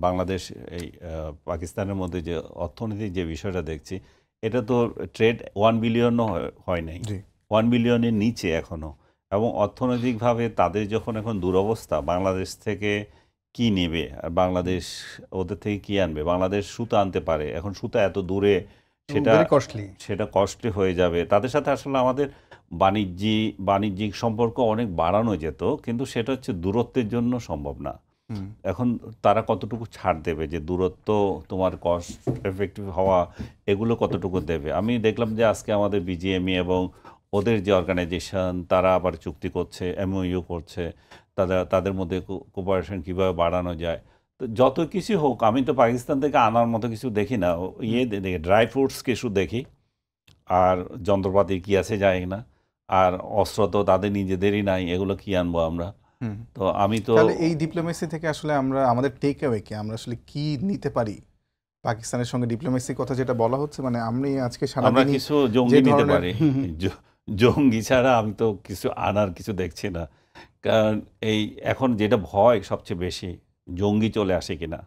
বাংলাদেশ এই পাকিস্তানের মধ্যে যে অর্থনৈতিক যে বিষয়টা দেখছি, এটা তো ট্রেড 1 বিলিয়নও হয় নাই, 1 বিলিয়নের নিচে এখনো। এবং অর্থনৈতিকভাবে তাদের যখন এখন দুরবস্থা, বাংলাদেশ থেকে কি নেবে আর বাংলাদেশ ওদের থেকে কি আনবে? বাংলাদেশ সুতা আনতে পারে, এখন সুতা এত দূরে, সেটা সেটা কস্টলি হয়ে যাবে। তাদের সাথে আসলে আমাদের বাণিজ্যিক সম্পর্ক অনেক বাড়ানো যেত, কিন্তু সেটা হচ্ছে দূরত্বের জন্য সম্ভব না। এখন তারা কতটুকু ছাড় দেবে, যে দূরত্ব, তোমার কস্ট এফেক্টিভ হওয়া, এগুলো কতটুকু দেবে। আমি দেখলাম যে আজকে আমাদের বিজিএমই এবং ওদের যে অর্গানাইজেশন, তারা আবার চুক্তি করছে, এমওইউ করছে, তাদের মধ্যে কোপারেশন কীভাবে বাড়ানো যায়। তো যত কিছু হোক, আমি তো পাকিস্তান থেকে আনার মতো কিছু দেখি না, দেখি ড্রাই ফ্রুটস কিছু দেখি, আর যন্ত্রপাতি কি আছে যায় না, আর অস্ত্র তো তাদের নিজেদেরই নাই, এগুলো কি আনবো আমরা। তো আমি তো এই ডিপ্লোমেসি থেকে আসলে আমরা আমাদের টেক অ্যাওয়ে কি, আমরা আসলে কি নিতে পারি পাকিস্তানের সঙ্গে? ডিপ্লোমেসির কথা যেটা বলা হচ্ছে, মানে আমি আজকে আমরা কিছু জঙ্গি নিতে পারি, জঙ্গি ছাড়া আমি তো কিছু আনার কিছু দেখছি না। কারণ এখন যেটা ভয় সবচেয়ে বেশি, জঙ্গি চলে আসে কিনা।